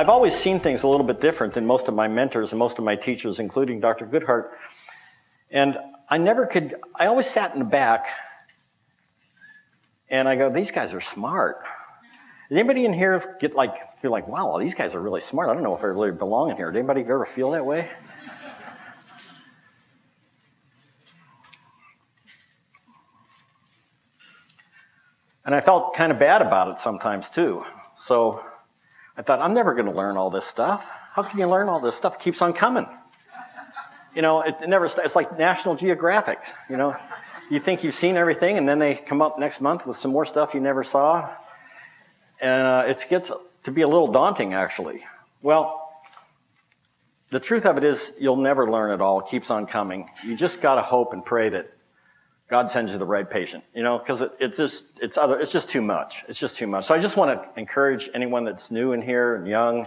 I've always seen things a little bit different than most of my mentors and most of my teachers, including Dr. Goodhart. And I always sat in the back and I go, these guys are smart. Does anybody in here feel like, wow, these guys are really smart. I don't know if I really belong in here. Did anybody ever feel that way? And I felt kind of bad about it sometimes too. So I thought, I'm never going to learn all this stuff. How can you learn all this stuff? It keeps on coming. You know, it's like National Geographic, you know. You think you've seen everything, and then they come up next month with some more stuff you never saw. And it gets to be a little daunting, actually. Well, the truth of it is you'll never learn it all. It keeps on coming. You just got to hope and pray that God sends you the right patient, you know, because it's just too much. It's just too much. So I just want to encourage anyone that's new in here and young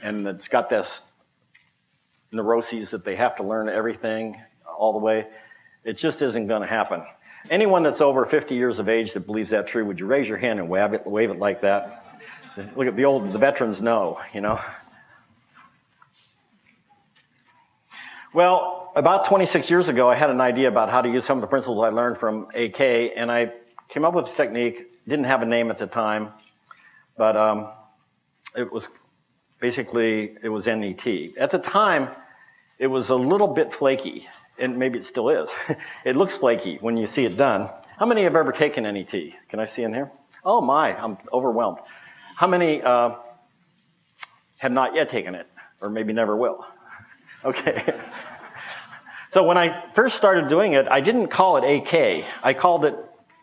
and that's got this neuroses that they have to learn everything all the way. It just isn't going to happen. Anyone that's over 50 years of age that believes that true, would you raise your hand and wave it like that? Look at the veterans know, you know. Well, about 26 years ago, I had an idea about how to use some of the principles I learned from ICAK, and I came up with a technique. Didn't have a name at the time, but it was NET. At the time, it was a little bit flaky, and maybe it still is. It looks flaky when you see it done. How many have ever taken NET? Can I see in here? Oh my, I'm overwhelmed. How many have not yet taken it, or maybe never will? Okay. So when I first started doing it, I didn't call it ICAK. I called it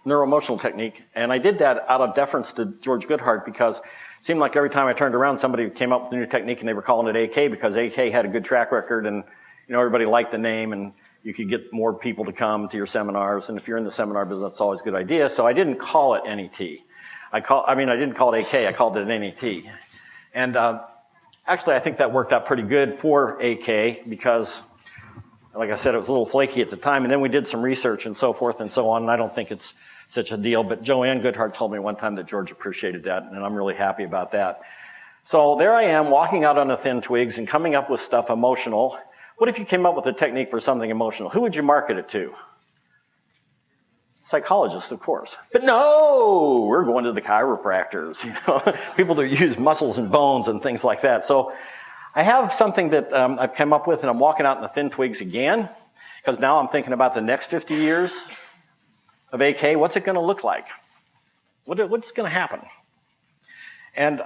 neuroemotional technique, and I did that out of deference to George Goodhart because it seemed like every time I turned around, somebody came up with a new technique and they were calling it ICAK because ICAK had a good track record and, you know, everybody liked the name and you could get more people to come to your seminars. And if you're in the seminar business, that's always a good idea. So I didn't call it NET. I didn't call it ICAK, I called it NET. And actually, I think that worked out pretty good for ICAK because, like I said, it was a little flaky at the time. And then we did some research and so forth and so on. And I don't think it's such a deal. But Joanne Goodhart told me one time that George appreciated that. And I'm really happy about that. So there I am walking out on the thin twigs and coming up with stuff emotional. What if you came up with a technique for something emotional? Who would you market it to? Psychologists, of course. But no, we're going to the chiropractors, you know, people that use muscles and bones and things like that. So I have something that I've come up with, and I'm walking out in the thin twigs again, because now I'm thinking about the next 50 years of ICAK. What's it going to look like? What's going to happen? And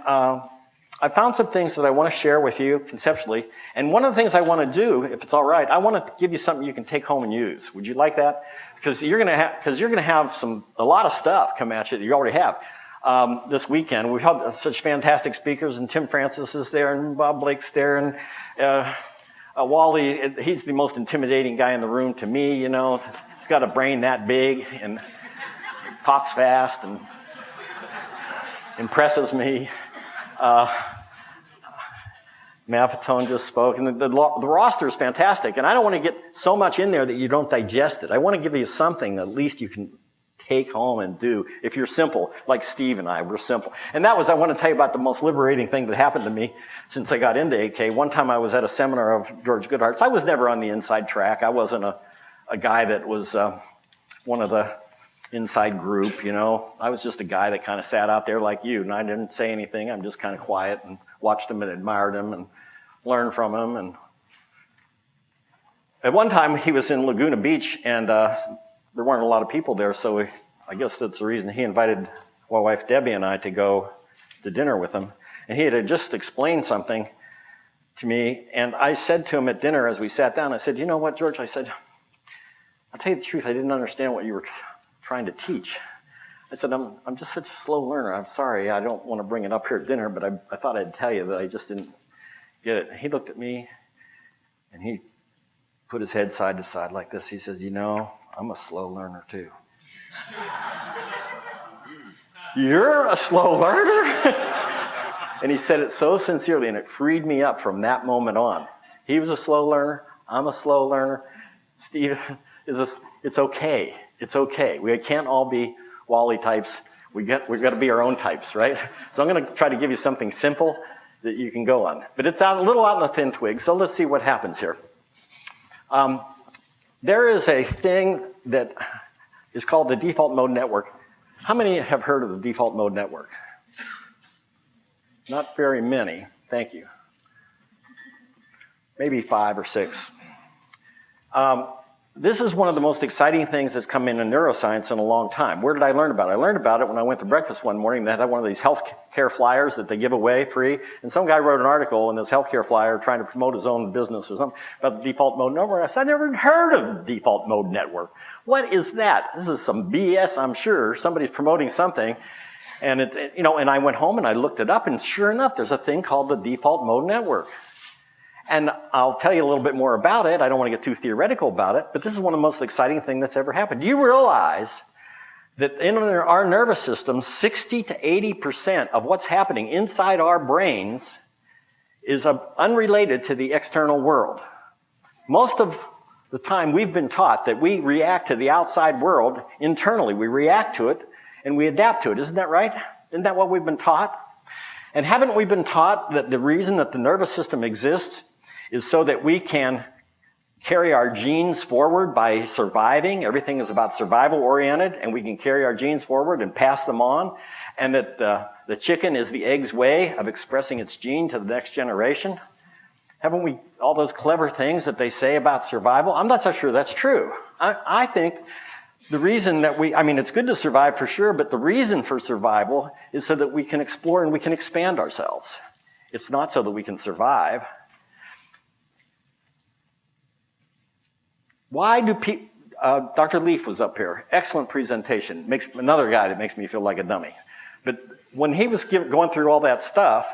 I found some things that I want to share with you conceptually. And one of the things I want to do, if it's all right, I want to give you something you can take home and use. Would you like that? Because you're going to have a lot of stuff come at you that you already have. This weekend, we've had such fantastic speakers, and Tim Francis is there, and Bob Blake's there, and Wally. He's the most intimidating guy in the room to me. You know, he's got a brain that big and talks fast and impresses me. Mapatone just spoke, and the roster is fantastic. And I don't want to get so much in there that you don't digest it. I want to give you something at least you can take home and do if you're simple, like Steve and I, we're simple. And I want to tell you about the most liberating thing that happened to me since I got into ICAK. One time I was at a seminar of George Goodhart's. I was never on the inside track. I wasn't a guy that was one of the inside group, you know. I was just a guy that kind of sat out there like you, and I didn't say anything. I'm just kind of quiet and watched him and admired him and learned from him. And at one time he was in Laguna Beach, and there weren't a lot of people there, so I guess that's the reason he invited my wife Debbie and I to go to dinner with him. And he had just explained something to me, and I said to him at dinner as we sat down, I said, you know what, George? I said, I'll tell you the truth, I didn't understand what you were trying to teach. I said, I'm just such a slow learner. I'm sorry, I don't want to bring it up here at dinner, but I thought I'd tell you that I just didn't get it. And he looked at me, and he put his head side to side like this. He says, you know, I'm a slow learner too. You're a slow learner? And he said it so sincerely, and it freed me up from that moment on. He was a slow learner. I'm a slow learner. Steve it's okay. It's okay. We can't all be Wally types. We've got to be our own types, right? So I'm going to try to give you something simple that you can go on. But it's a little out in the thin twig, so let's see what happens here. There is a thing that is called the default mode network. How many have heard of the default mode network? Not very many. Thank you. Maybe 5 or 6. This is one of the most exciting things that's come in neuroscience in a long time. Where did I learn about it? I learned about it when I went to breakfast one morning. They had one of these healthcare flyers that they give away free. And some guy wrote an article in this healthcare flyer trying to promote his own business or something about the default mode network. I said, I never heard of the default mode network. What is that? This is some BS, I'm sure. Somebody's promoting something. And and I went home and I looked it up, and sure enough, there's a thing called the default mode network. And I'll tell you a little bit more about it. I don't want to get too theoretical about it, but this is one of the most exciting things that's ever happened. Do you realize that in our nervous system, 60 to 80% of what's happening inside our brains is unrelated to the external world? Most of the time we've been taught that we react to the outside world internally. We react to it and we adapt to it. Isn't that right? Isn't that what we've been taught? And haven't we been taught that the reason that the nervous system exists is so that we can carry our genes forward by surviving? Everything is about survival oriented, and we can carry our genes forward and pass them on, and that the chicken is the egg's way of expressing its gene to the next generation? Haven't we, all those clever things that they say about survival? I'm not so sure that's true. I think the reason that it's good to survive for sure, but the reason for survival is so that we can explore and we can expand ourselves. It's not so that we can survive. Why do people, Dr. Leaf was up here, excellent presentation, another guy that makes me feel like a dummy. But when he was going through all that stuff,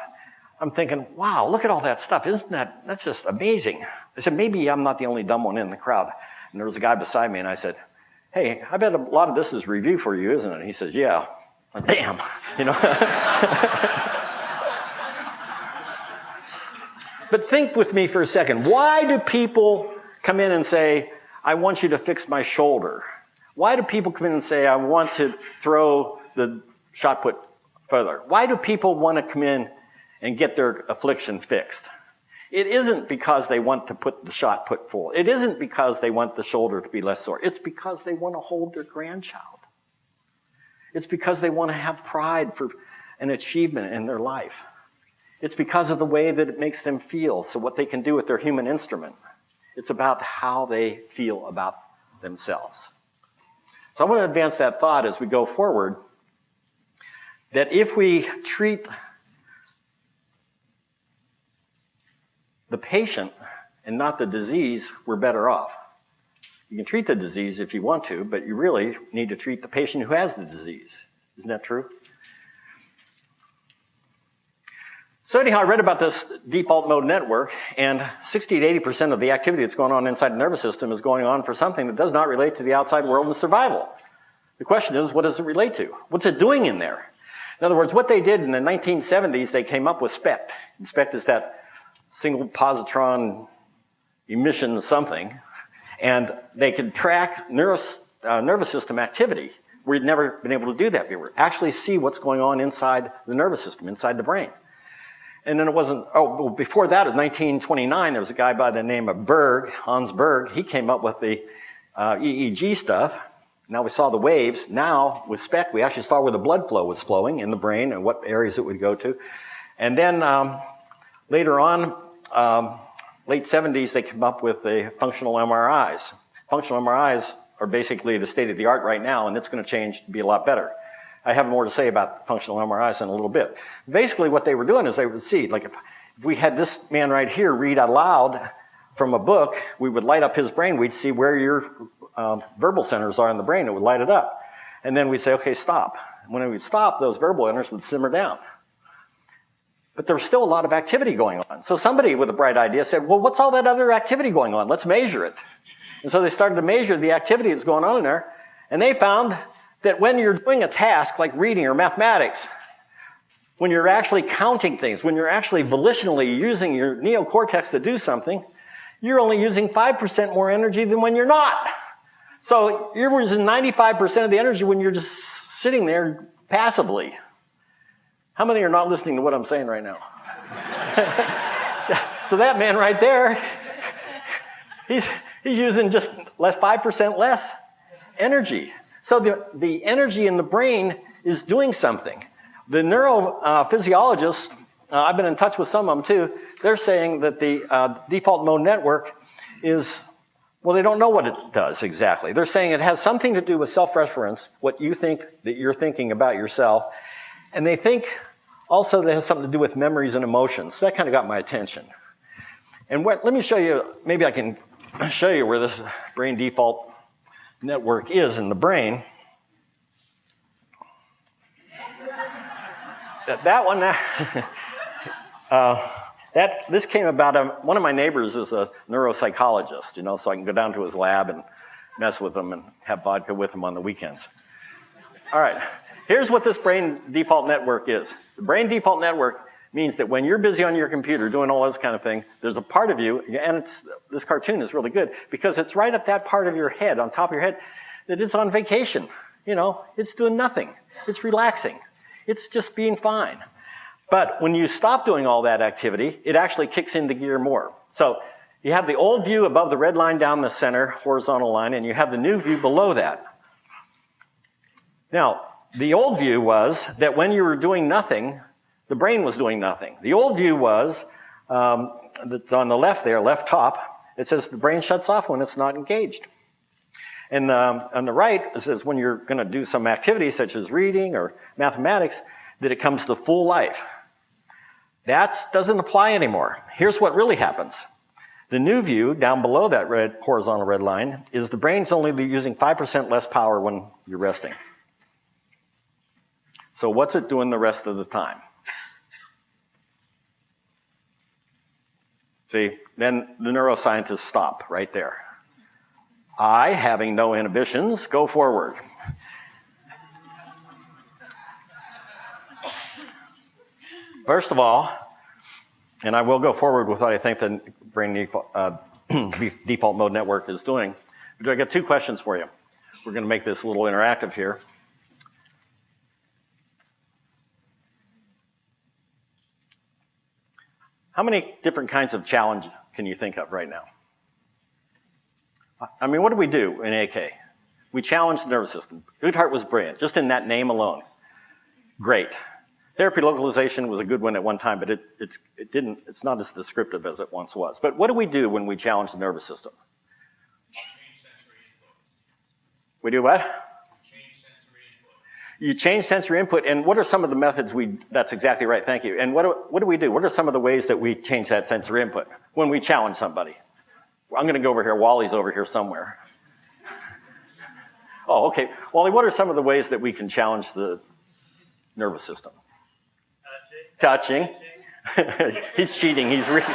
I'm thinking, wow, look at all that stuff. That's just amazing. I said, maybe I'm not the only dumb one in the crowd. And there was a guy beside me, and I said, hey, I bet a lot of this is review for you, isn't it? And he says, yeah. Damn, But think with me for a second. Why do people come in and say, I want you to fix my shoulder? Why do people come in and say, I want to throw the shot put further? Why do people want to come in and get their affliction fixed? It isn't because they want to put the shot put full. It isn't because they want the shoulder to be less sore. It's because they want to hold their grandchild. It's because they want to have pride for an achievement in their life. It's because of the way that it makes them feel, so what they can do with their human instrument. It's about how they feel about themselves. So I want to advance that thought as we go forward, that if we treat the patient and not the disease, we're better off. You can treat the disease if you want to, but you really need to treat the patient who has the disease. Isn't that true? So anyhow, I read about this default mode network, and 60 to 80% of the activity that's going on inside the nervous system is going on for something that does not relate to the outside world and survival. The question is, what does it relate to? What's it doing in there? In other words, what they did in the 1970s, they came up with SPECT. And SPECT is that single positron emission something, and they could track nervous system activity. We'd never been able to do that before. Actually see what's going on inside the nervous system, inside the brain. And then before that, in 1929, there was a guy by the name of Hans Berg. He came up with the EEG stuff. Now we saw the waves. Now, with SPECT, we actually saw where the blood flow was flowing in the brain and what areas it would go to. And then later on, late 70s, they came up with the functional MRIs. Functional MRIs are basically the state of the art right now, and it's going to change to be a lot better. I have more to say about functional MRIs in a little bit. Basically, what they were doing is they would see, like if we had this man right here read out loud from a book, we would light up his brain. We'd see where your verbal centers are in the brain. It would light it up. And then we'd say, okay, stop. When we would stop, those verbal centers would simmer down. But there was still a lot of activity going on. So somebody with a bright idea said, well, what's all that other activity going on? Let's measure it. And so they started to measure the activity that's going on in there. And they found that when you're doing a task like reading or mathematics, when you're actually counting things, when you're actually volitionally using your neocortex to do something, you're only using 5% more energy than when you're not. So you're using 95% of the energy when you're just sitting there passively. How many are not listening to what I'm saying right now? So that man right there, he's using just 5% less energy. So the energy in the brain is doing something. The neurophysiologists, I've been in touch with some of them too, they're saying that the default mode network is, well, they don't know what it does exactly. They're saying it has something to do with self-reference, what you think that you're thinking about yourself. And they think also that it has something to do with memories and emotions. So that kind of got my attention. And let me show you, maybe I can show you where this brain default network is in the brain. That one, this came about, one of my neighbors is a neuropsychologist, you know, so I can go down to his lab and mess with him and have vodka with him on the weekends. All right, here's what this brain default network is. The brain default network means that when you're busy on your computer doing all this kind of thing, there's a part of you, and this cartoon is really good, because it's right at that part of your head, on top of your head, that it's on vacation. You know, it's doing nothing. It's relaxing. It's just being fine. But when you stop doing all that activity, it actually kicks into gear more. So you have the old view above the red line down the center, horizontal line, and you have the new view below that. Now, the old view was that when you were doing nothing, the brain was doing nothing. The old view was, that's on the left there, left top, it says the brain shuts off when it's not engaged. And on the right, it says when you're going to do some activity such as reading or mathematics, that it comes to full life. That doesn't apply anymore. Here's what really happens. The new view, down below that horizontal red line, is the brain's only using 5% less power when you're resting. So what's it doing the rest of the time? See, then the neuroscientists stop right there. I, having no inhibitions, go forward. First of all, and I will go forward with what I think the brain default mode network is doing, but I got two questions for you. We're going to make this a little interactive here. How many different kinds of challenge can you think of right now? I mean, what do we do in AK? We challenge the nervous system. Goodhart was brilliant, just in that name alone. Great. Therapy localization was a good one at one time, but it's not as descriptive as it once was. But what do we do when we challenge the nervous system? Change sensory input. We do what? Change sensory input. You change sensory input, and what are some of the methods that's exactly right, thank you. And what do we do? What are some of the ways that we change that sensory input when we challenge somebody? I'm going to go over here. Wally's over here somewhere. Oh, okay. Wally, what are some of the ways that we can challenge the nervous system? Touching. He's cheating. He's reading.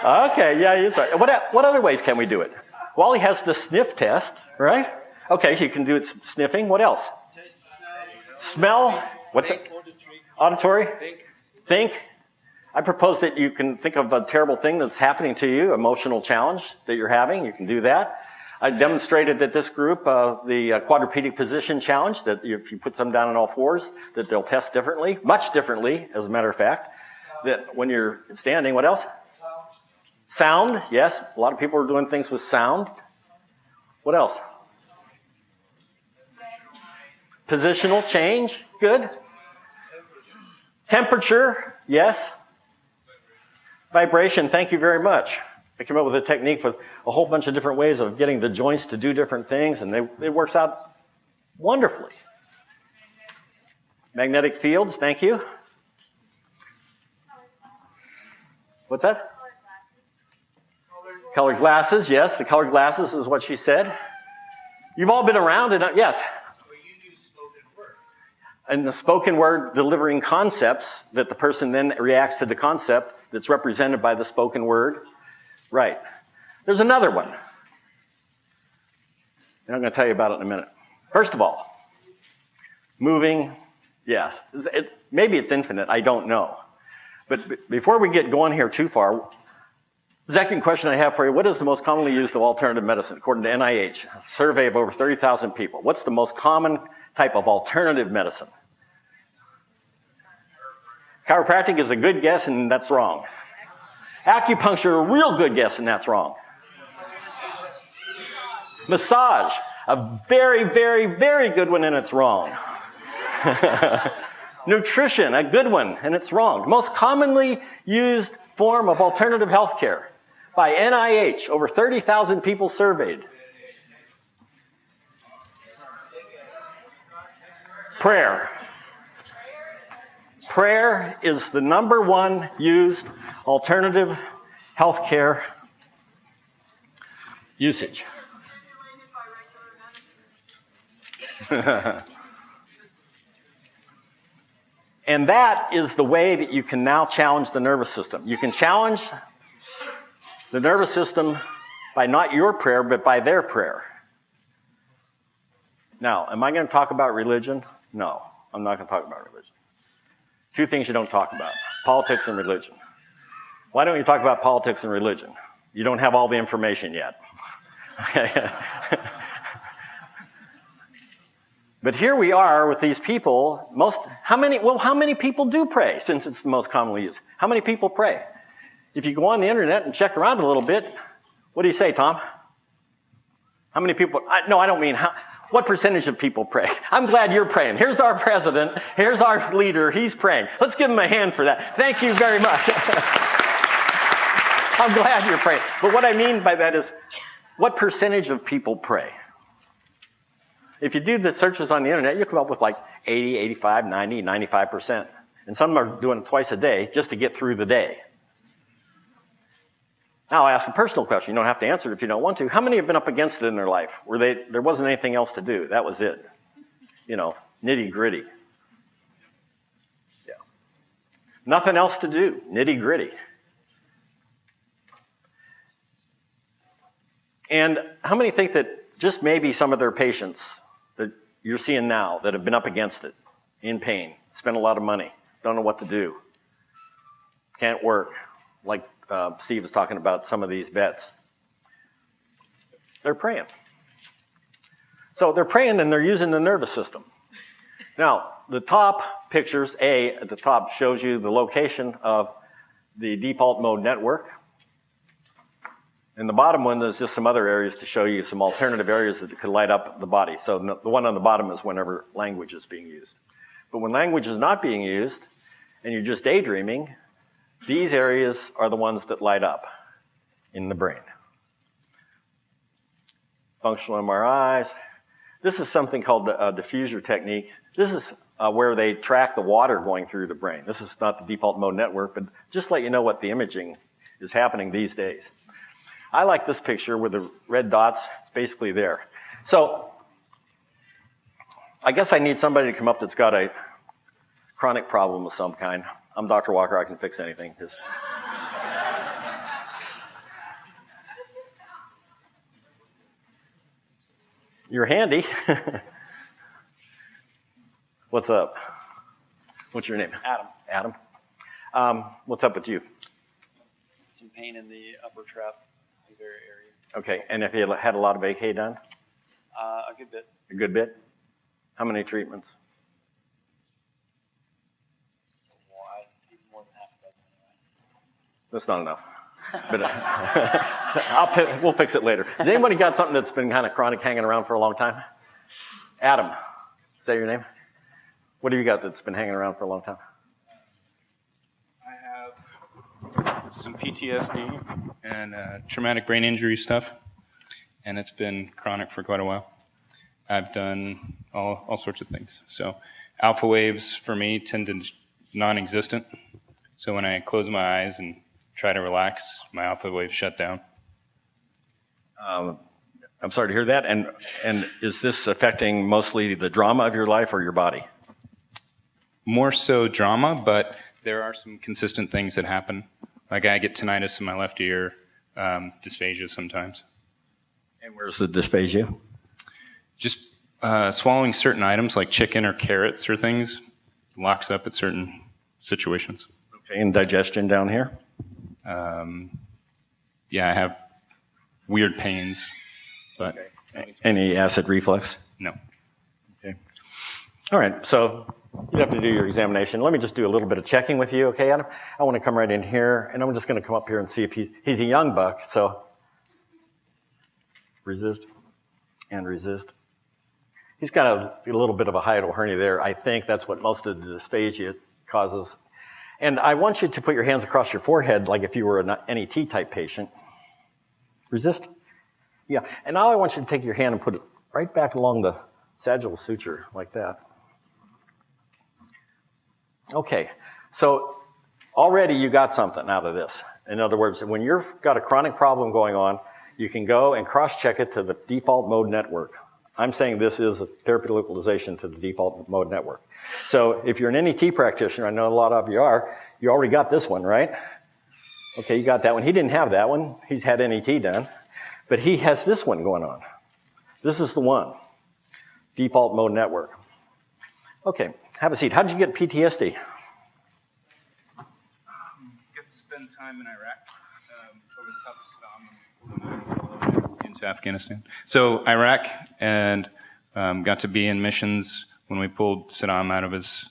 Okay, yeah, he's right. What other ways can we do it? Wally has the sniff test, right? Okay, so you can do it sniffing. What else? Smell. What's it? Auditory. Think. I propose that you can think of a terrible thing that's happening to you, emotional challenge that you're having. You can do that. I demonstrated that this group, the quadrupedic position challenge, that if you put some down on all fours, that they'll test differently, much differently, as a matter of fact. That when you're standing, what else? Sound, yes. A lot of people are doing things with sound. What else? Positional change, good. Temperature, yes. Vibration, thank you very much. I came up with a technique with a whole bunch of different ways of getting the joints to do different things, and it works out wonderfully. Magnetic fields, thank you. What's that? Colored glasses, yes, the colored glasses is what she said. You've all been around, and yes. Well, you do spoken word. And the spoken word delivering concepts that the person then reacts to the concept that's represented by the spoken word. Right. There's another one. And I'm going to tell you about it in a minute. First of all, moving, yes. Maybe it's infinite, I don't know. But before we get going here too far, the second question I have for you, what is the most commonly used of alternative medicine? According to NIH, a survey of over 30,000 people. What's the most common type of alternative medicine? Chiropractic is a good guess, and that's wrong. Acupuncture, a real good guess, and that's wrong. Massage, a very, very, very good one, and it's wrong. Nutrition, a good one, and it's wrong. Most commonly used form of alternative health care by NIH, over 30,000 people surveyed. Prayer. Prayer is the number one used alternative health care usage. And that is the way that you can now challenge the nervous system. You can challenge the nervous system by not your prayer, but by their prayer. Now, am I going to talk about religion? No, I'm not going to talk about religion. Two things you don't talk about, politics and religion. Why don't you talk about politics and religion? You don't have all the information yet. But here we are with these people. How many people do pray, since it's the most commonly used? How many people pray? If you go on the internet and check around a little bit, what do you say, Tom? How many people? No, I don't mean what percentage of people pray? I'm glad you're praying. Here's our president. Here's our leader. He's praying. Let's give him a hand for that. Thank you very much. I'm glad you're praying. But what I mean by that is, what percentage of people pray? If you do the searches on the internet, you'll come up with like 80, 85, 90, 95%. And some are doing it twice a day just to get through the day. Now, I'll ask a personal question. You don't have to answer it if you don't want to. How many have been up against it in their life where there wasn't anything else to do? That was it. Nitty gritty. Yeah. Nothing else to do. Nitty gritty. And how many think that just maybe some of their patients that you're seeing now that have been up against it, in pain, spent a lot of money, don't know what to do, can't work, like Steve was talking about some of these vets, they're praying. So they're praying and they're using the nervous system. Now, the top pictures, A at the top, shows you the location of the default mode network. And the bottom one is just some other areas to show you some alternative areas that could light up the body. So the one on the bottom is whenever language is being used. But when language is not being used, and you're just daydreaming, these areas are the ones that light up in the brain. Functional MRIs. This is something called the diffuser technique. This is where they track the water going through the brain. This is not the default mode network, but just let you know what the imaging is happening these days. I like this picture with the red dots. It's basically there. So I guess I need somebody to come up that's got a chronic problem of some kind. I'm Dr. Walker. I can fix anything. You're handy. What's up? What's your name? Adam. Adam. What's up with you? Some pain in the upper trapezius area. Okay, and have you had a lot of AK done? A good bit. A good bit? How many treatments? Even more than half a dozen anyway. That's not enough. But we'll fix it later. Has anybody got something that's been kind of chronic hanging around for a long time? Adam, is that your name? What have you got that's been hanging around for a long time? I have some PTSD and traumatic brain injury stuff, and it's been chronic for quite a while. I've done all sorts of things. So alpha waves for me tend to non-existent. So when I close my eyes and try to relax, my alpha waves shut down. I'm sorry to hear that. And is this affecting mostly the drama of your life or your body? More so drama, but there are some consistent things that happen. Like I get tinnitus in my left ear, dysphagia sometimes. And where's the dysphagia? Just swallowing certain items like chicken or carrots or things locks up at certain situations. Okay, and digestion down here? Yeah, I have weird pains, but okay. Any acid reflux? No. Okay. All right. So You have to do your examination. Let me just do a little bit of checking with you, okay, Adam? I want to come right in here, and I'm just going to come up here and see if he's a young buck, so resist and resist. He's got a little bit of a hiatal hernia there. I think that's what most of the dysphagia causes. And I want you to put your hands across your forehead like if you were an NET type patient. Resist. Yeah, and now I want you to take your hand and put it right back along the sagittal suture like that. Okay, so already you got something out of this. In other words, when you've got a chronic problem going on, you can go and cross-check it to the default mode network. I'm saying this is a therapy localization to the default mode network. So if you're an NET practitioner, I know a lot of you are, you already got this one, right? Okay, you got that one. He didn't have that one. He's had NET done. But he has this one going on. This is the one, default mode network. Okay, have a seat. How did you get PTSD? Get to spend time in Iraq over the top of Saddam into Afghanistan. So Iraq, and got to be in missions when we pulled Saddam out of his